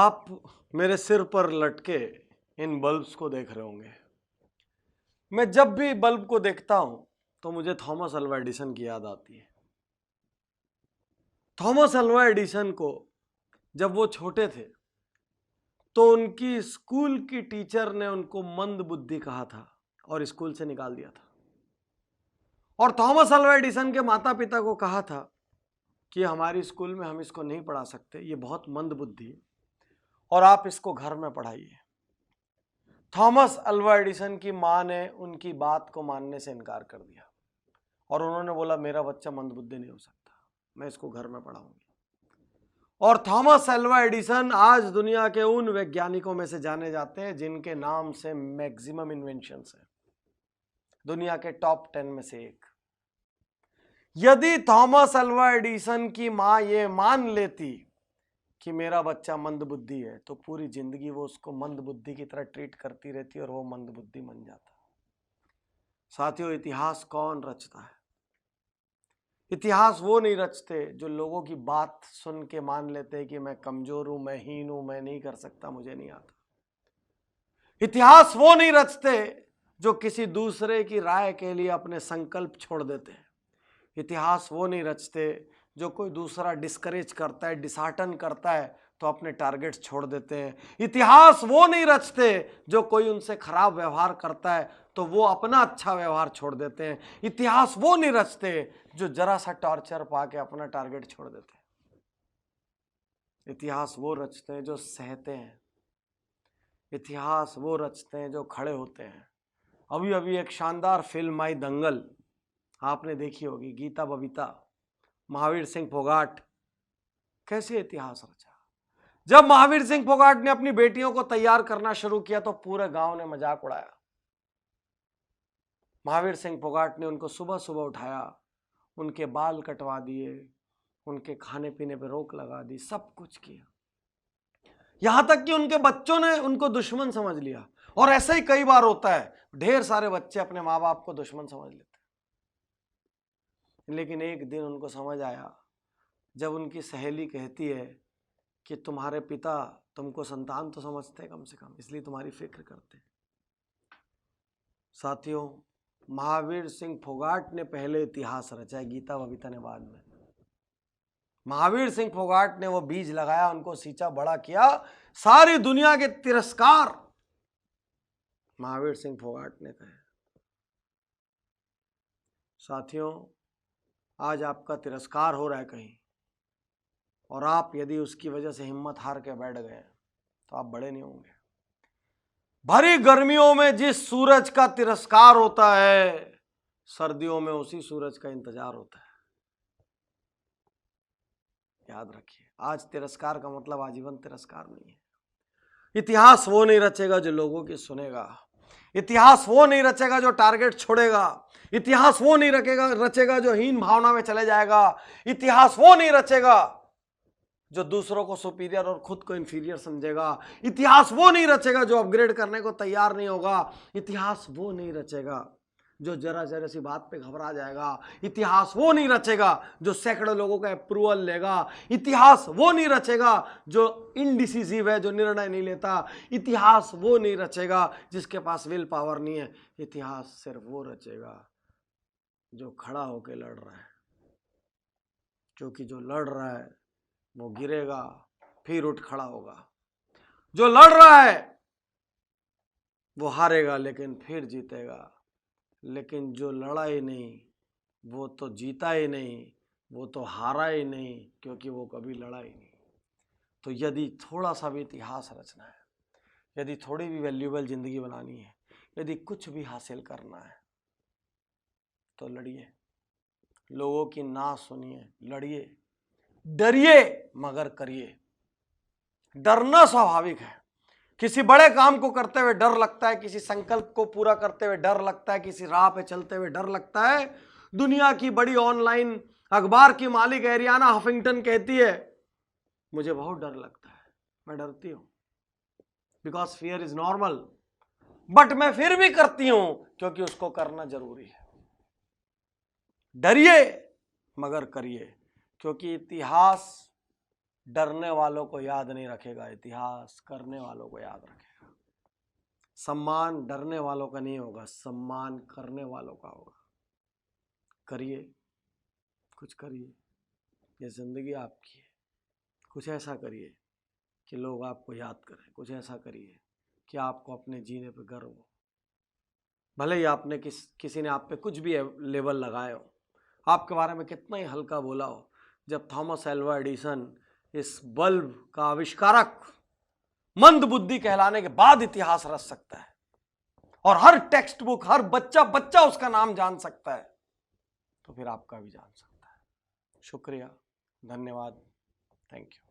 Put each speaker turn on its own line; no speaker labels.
आप मेरे सिर पर लटके इन बल्ब्स को देख रहे होंगे। मैं जब भी बल्ब को देखता हूं तो मुझे थॉमस अल्वा एडिसन की याद आती है। थॉमस अल्वा एडिसन को जब वो छोटे थे तो उनकी स्कूल की टीचर ने उनको मंद बुद्धि कहा था और स्कूल से निकाल दिया था। और थॉमस अल्वा एडिसन के माता पिता को कहा था कि हमारी स्कूल में हम इसको नहीं पढ़ा सकते, ये बहुत मंद बुद्धि है और आप इसको घर में पढ़ाइए। थॉमस अल्वा एडिसन की मां ने उनकी बात को मानने से इनकार कर दिया और उन्होंने बोला मेरा बच्चा मंदबुद्धि नहीं हो सकता, मैं इसको घर में पढ़ाऊंगी। और थॉमस अल्वा एडिसन आज दुनिया के उन वैज्ञानिकों में से जाने जाते हैं जिनके नाम से मैक्सिमम इन्वेंशंस है, दुनिया के टॉप 10 में से एक। यदि थॉमस अल्वा एडिसन की मां ये मान लेती कि मेरा बच्चा मंदबुद्धि है तो पूरी जिंदगी वो उसको मंदबुद्धि की तरह ट्रीट करती रहती और वो मंदबुद्धि बन जाता। साथियों, इतिहास कौन रचता है? इतिहास वो नहीं रचते जो लोगों की बात सुन के मान लेते हैं कि मैं कमजोर हूं, मैं हीन हूं, मैं नहीं कर सकता, मुझे नहीं आता। इतिहास वो नहीं रचते जो किसी दूसरे की राय के लिए अपने संकल्प छोड़ देते हैं। इतिहास वो नहीं रचते जो कोई दूसरा डिस्करेज करता है, डिसहार्टन करता है तो अपने टारगेट्स छोड़ देते हैं। इतिहास वो नहीं रचते जो कोई उनसे खराब व्यवहार करता है तो वो अपना अच्छा व्यवहार छोड़ देते हैं। इतिहास वो नहीं रचते जो जरा सा टॉर्चर पाके अपना टारगेट छोड़ देते हैं। इतिहास वो रचते हैं जो सहते हैं। इतिहास वो रचते हैं जो खड़े होते हैं। अभी अभी एक शानदार फिल्म आई दंगल, आपने देखी होगी। गीता बबीता, महावीर सिंह फोगाट, कैसे इतिहास रचा। जब महावीर सिंह फोगाट ने अपनी बेटियों को तैयार करना शुरू किया तो पूरे गांव ने मजाक उड़ाया। महावीर सिंह फोगाट ने उनको सुबह सुबह उठाया, उनके बाल कटवा दिए, उनके खाने पीने पर रोक लगा दी, सब कुछ किया। यहां तक कि उनके बच्चों ने उनको दुश्मन समझ लिया। और ऐसा ही कई बार होता है, ढेर सारे बच्चे अपने माँ बाप को दुश्मन समझ लेते हैं। लेकिन एक दिन उनको समझ आया जब उनकी सहेली कहती है कि तुम्हारे पिता तुमको संतान तो समझते हैं कम से कम, इसलिए तुम्हारी फिक्र करते हैं। साथियों, महावीर सिंह फोगाट ने पहले इतिहास रचा है, गीता बबीता ने बाद में। महावीर सिंह फोगाट ने वो बीज लगाया, उनको सींचा, बड़ा किया, सारी दुनिया के तिरस्कार महावीर सिंह फोगाट ने कहे। साथियों, आज आपका तिरस्कार हो रहा है कहीं और आप यदि उसकी वजह से हिम्मत हार के बैठ गए तो आप बड़े नहीं होंगे। भरी गर्मियों में जिस सूरज का तिरस्कार होता है, सर्दियों में उसी सूरज का इंतजार होता है। याद रखिए, आज तिरस्कार का मतलब आजीवन तिरस्कार नहीं है। इतिहास वो नहीं रचेगा जो लोगों की सुनेगा। इतिहास वो नहीं रचेगा जो टारगेट छोड़ेगा। इतिहास वो नहीं रचेगा जो हीन भावना में चले जाएगा। इतिहास वो नहीं रचेगा जो दूसरों को सुपीरियर और खुद को इंफीरियर समझेगा। इतिहास वो नहीं रचेगा जो अपग्रेड करने को तैयार नहीं होगा। इतिहास वो नहीं रचेगा जो जरा जरा सी बात पे घबरा जाएगा। इतिहास वो नहीं रचेगा जो सैकड़ों लोगों का अप्रूवल लेगा। इतिहास वो नहीं रचेगा जो इनडिसिसिव है, जो निर्णय नहीं लेता। इतिहास वो नहीं रचेगा जिसके पास विल पावर नहीं है। इतिहास सिर्फ वो रचेगा जो खड़ा होकर लड़ रहा है, क्योंकि जो लड़ रहा है वो गिरेगा फिर उठ खड़ा होगा। जो लड़ रहा है वो हारेगा लेकिन फिर जीतेगा। लेकिन जो लड़ा ही नहीं वो तो जीता ही नहीं, वो तो हारा ही नहीं, क्योंकि वो कभी लड़ा ही नहीं। तो यदि थोड़ा सा भी इतिहास रचना है, यदि थोड़ी भी वैल्यूएबल जिंदगी बनानी है, यदि कुछ भी हासिल करना है तो लड़िए, लोगों की ना सुनिए, लड़िए, डरिए मगर करिए। डरना स्वाभाविक है। किसी बड़े काम को करते हुए डर लगता है, किसी संकल्प को पूरा करते हुए डर लगता है, किसी राह पे चलते हुए डर लगता है। दुनिया की बड़ी ऑनलाइन अखबार की मालिक एरियाना हफिंगटन कहती है, मुझे बहुत डर लगता है, मैं डरती हूं, because fear is normal, but मैं फिर भी करती हूं क्योंकि उसको करना जरूरी है। डरिए मगर करिए, क्योंकि इतिहास डरने वालों को याद नहीं रखेगा, इतिहास करने वालों को याद रखेगा। सम्मान डरने वालों का नहीं होगा, सम्मान करने वालों का होगा। करिए, कुछ करिए, ये जिंदगी आपकी है। कुछ ऐसा करिए कि लोग आपको याद करें, कुछ ऐसा करिए कि आपको अपने जीने पे गर्व हो। भले ही आपने किसी ने आप पे कुछ भी लेबल लगाए हो, आपके बारे में कितना ही हल्का बोला हो, जब थॉमस एल्वा एडिसन इस बल्ब का आविष्कारक मंद बुद्धि कहलाने के बाद इतिहास रच सकता है और हर टेक्स्ट बुक, हर बच्चा उसका नाम जान सकता है, तो फिर आपका भी जान सकता है। शुक्रिया, धन्यवाद, थैंक यू।